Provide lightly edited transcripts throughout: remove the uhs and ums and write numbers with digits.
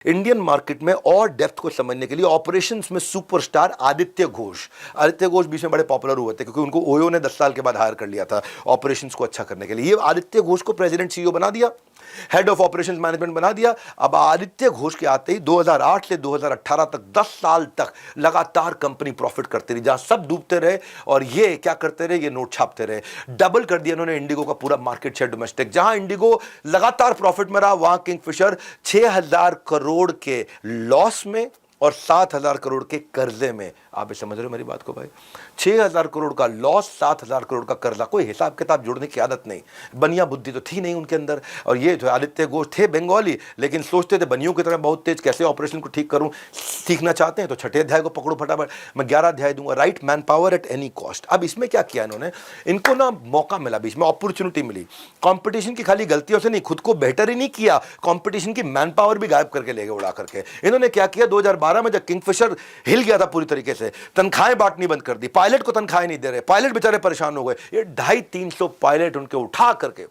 Indian market में और depth को समझने के लिए ऑपरेशंस में सुपरस्टार आदित्य घोष बीच में बड़े पॉपुलर हुए थे क्योंकि उनको ओयो ने 10 साल के बाद हायर कर लिया था ऑपरेशंस को अच्छा करने के लिए। ये आदित्य घोष को प्रेसिडेंट सीईओ बना दिया, हेड ऑफ ऑपरेशंस मैनेजमेंट बना दिया। अब आदित्य घोष के आते ही 2008 से 2018 तक 10 साल तक लगातार कंपनी प्रॉफिट करती रही, जहां सब डूबते रहे और ये क्या करते रहे, ये नोट छापते रहे। डबल कर दिया इन्होंने इंडिगो का पूरा मार्केट शेयर डोमेस्टिक। जहां इंडिगो लगातार प्रॉफिट में रहा, वहां किंगफिशर 6,000 करोड़ के लॉस में और 7,000 करोड़ के कर्जे में। आप समझ रहे हो मेरी बात को भाई? 6,000 करोड़ का लॉस, 7,000 करोड़ का कर्जा। कोई हिसाब किताब जोड़ने की आदत नहीं, बनिया बुद्धि तो थी नहीं उनके अंदर। और ये जो आदित्य घोष थे बंगाली, लेकिन सोचते थे बनियों की तरह बहुत तेज, कैसे ऑपरेशन को ठीक करूं। सीखना चाहते हैं तो 6ठे अध्याय को पकड़ो फटाफट, मैं 11 अध्याय दूंगा, right man power at any cost. अब इसमें क्या किया इन्होंने, इनको ना मौका मिला, बीच में अपॉर्चुनिटी मिली। कंपटीशन की खाली गलतियों से नहीं, खुद को बेहतर ही नहीं किया, कंपटीशन की मैन पावर भी गायब करके ले गए उड़ा करके। इन्होंने क्या किया, 2012 में जब किंगफिशर हिल गया था पूरी तरीके से, तनख्वाहें बांटनी बंद कर दी, पायलट को तनख्वाहें नहीं दे रहे, पायलट बेचारे परेशान हो गए। ये 250-300 पायलट उनके उठा करके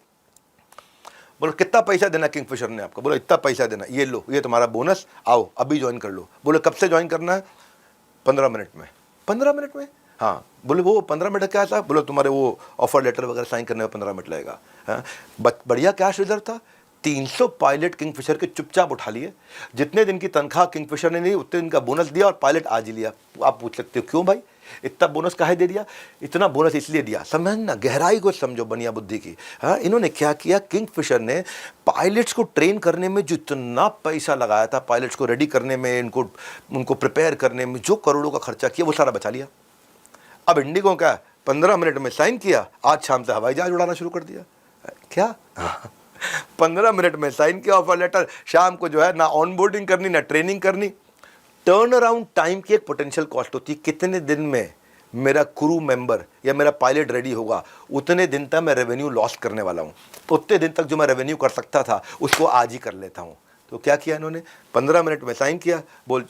बोलो कितना पैसा देना किंगफिशर ने आपको, बोलो इतना पैसा देना, ये लो, ये तुम्हारा बोनस, आओ अभी ज्वाइन कर लो। बोले कब से ज्वाइन करना है? 15 मिनट में। 15 मिनट में? हाँ। बोले वो 15 मिनट क्या था? बोलो तुम्हारे वो ऑफर लेटर वगैरह साइन करने में 15 मिनट लगेगा। हाँ, बढ़िया कैश रिजर्व था। 300 पायलट किंगफिशर के चुपचाप उठा लिए। जितने दिन की तनख्वाह किंगफिशर ने ली उतने दिन का बोनस दिया और पायलट आज ही लिया। आप पूछ सकते हो क्यों भाई इतना बोनस काहे दे दिया? इतना बोनस इसलिए दिया, समझना, गहराई को समझो बनिया बुद्धि की। हाँ, इन्होंने क्या किया, किंगफिशर ने पायलट्स को ट्रेन करने में जो इतना पैसा लगाया था, पायलट्स को रेडी करने में, उनको प्रिपेयर करने में जो करोड़ों का खर्चा किया, वो सारा बचा लिया। अब इंडिगो का 15 मिनट में साइन किया, आज शाम से हवाई जहाज उड़ाना शुरू कर दिया। क्या? 15 मिनट में साइन किया ऑफर लेटर, शाम को जो है ना ऑनबोर्डिंग करनी ना ट्रेनिंग करनी। टर्न अराउंड टाइम की एक पोटेंशियल कॉस्ट होती है, कितने दिन में मेरा क्रू मेंबर या मेरा पायलट रेडी होगा, उतने दिन तक मैं रेवेन्यू लॉस करने वाला हूँ। उतने दिन तक जो मैं रेवेन्यू कर सकता था उसको आज ही कर लेता हूँ। तो क्या किया इन्होंने, 15 मिनट में साइन किया, बोल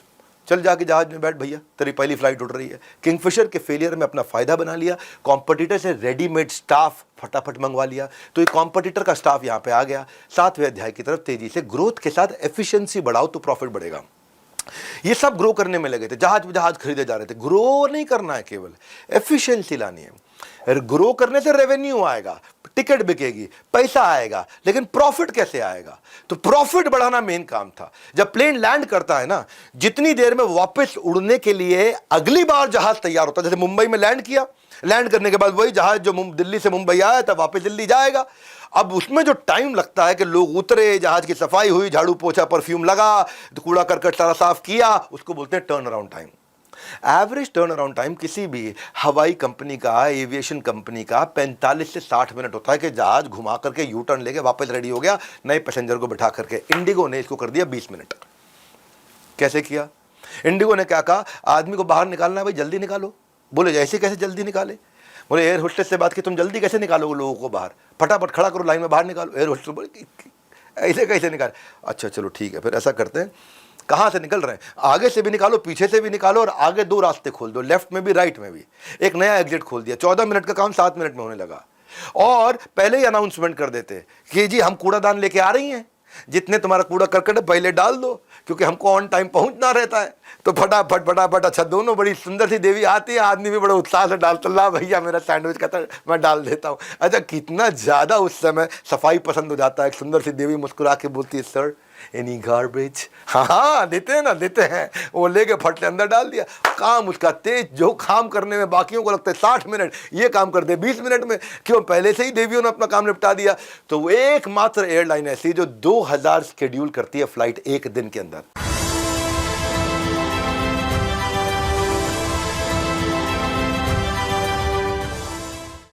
चल जाके जहाज में बैठ भैया, तेरी पहली फ्लाइट उड़ रही है। किंगफिशर के फेलियर में अपना फायदा बना लिया, कॉम्पिटिटर से रेडीमेड स्टाफ फटाफट मंगवा लिया। तो ये कॉम्पिटिटर का स्टाफ यहाँ पे आ गया। 7वें अध्याय की तरफ तेजी से, ग्रोथ के साथ एफिशिएंसी बढ़ाओ तो प्रॉफिट बढ़ेगा। ये सब ग्रो करने में लगे थे, जहाज खरीदे जा रहे थे। ग्रो नहीं करना है, केवल एफिशिएंसी लानी है। ग्रो करने से रेवेन्यू आएगा, टिकट बिकेगी, पैसा आएगा, लेकिन प्रॉफिट कैसे आएगा? तो प्रॉफिट बढ़ाना मेन काम था। जब प्लेन लैंड करता है ना, जितनी देर में वापस उड़ने के लिए अगली बार जहाज तैयार होता है, जैसे मुंबई में लैंड किया, लैंड करने के बाद वही जहाज जो दिल्ली से मुंबई आया था वापस दिल्ली जाएगा। अब उसमें जो टाइम लगता है कि लोग उतरे, जहाज की सफाई हुई, झाड़ू पोछा परफ्यूम लगा, कूड़ा करकट सारा साफ किया, उसको बोलते हैं turn around time. Average turn around time किसी भी हवाई कंपनी का, एविएशन कंपनी का 45 से 60 मिनट होता है कि जहाज घुमा करके यू टर्न लेके वापस रेडी हो गया नए पैसेंजर को बिठा करके। इंडिगो ने इसको कर दिया 20 मिनट। कैसे किया? इंडिगो ने क्या कहा, आदमी को बाहर निकालना है भाई, जल्दी निकालो। बोले जैसे कैसे जल्दी निकाले? बोले एयर होस्टेस से बात की, तुम जल्दी कैसे निकालोगे लोगों को बाहर, फटाफट खड़ा करो, लाइन में बाहर निकालो। एयर होस्टेस बोले ऐसे कैसे निकाले? अच्छा चलो ठीक है, फिर ऐसा करते हैं, कहाँ से निकल रहे हैं, आगे से भी निकालो, पीछे से भी निकालो, और आगे 2 रास्ते खोल दो, लेफ्ट में भी राइट में भी। एक नया एग्जिट खोल दिया। 14 मिनट का काम 7 मिनट में होने लगा। और पहले ही अनाउंसमेंट कर देते कि जी हम कूड़ादान लेके आ रही हैं, जितने तुम्हारा कूड़ा करकट है पहले डाल दो, क्योंकि हमको ऑन टाइम पहुंचना रहता है। तो फटाफट। अच्छा, दोनों बड़ी सुंदर सी देवी आती है, आदमी भी बड़ा उत्साह से डालता, ला भैया मेरा सैंडविच कहता है मैं डाल देता हूँ। अच्छा, कितना ज़्यादा उस समय सफाई पसंद हो जाता है। एक सुंदर सी देवी मुस्कुरा के बोलती है, सर एनी गार्बेज? हाँ देते हैं ना, देते हैं। वो लेके फट अंदर डाल दिया। काम उसका तेज, जो काम करने में बाकियों को लगता है 60 मिनट, ये काम कर दे 20 मिनट में। क्यों? पहले से ही देवियों ने अपना काम निपटा दिया। तो वो एकमात्र एयरलाइन ऐसी जो 2000 शेड्यूल करती है फ्लाइट एक दिन के अंदर।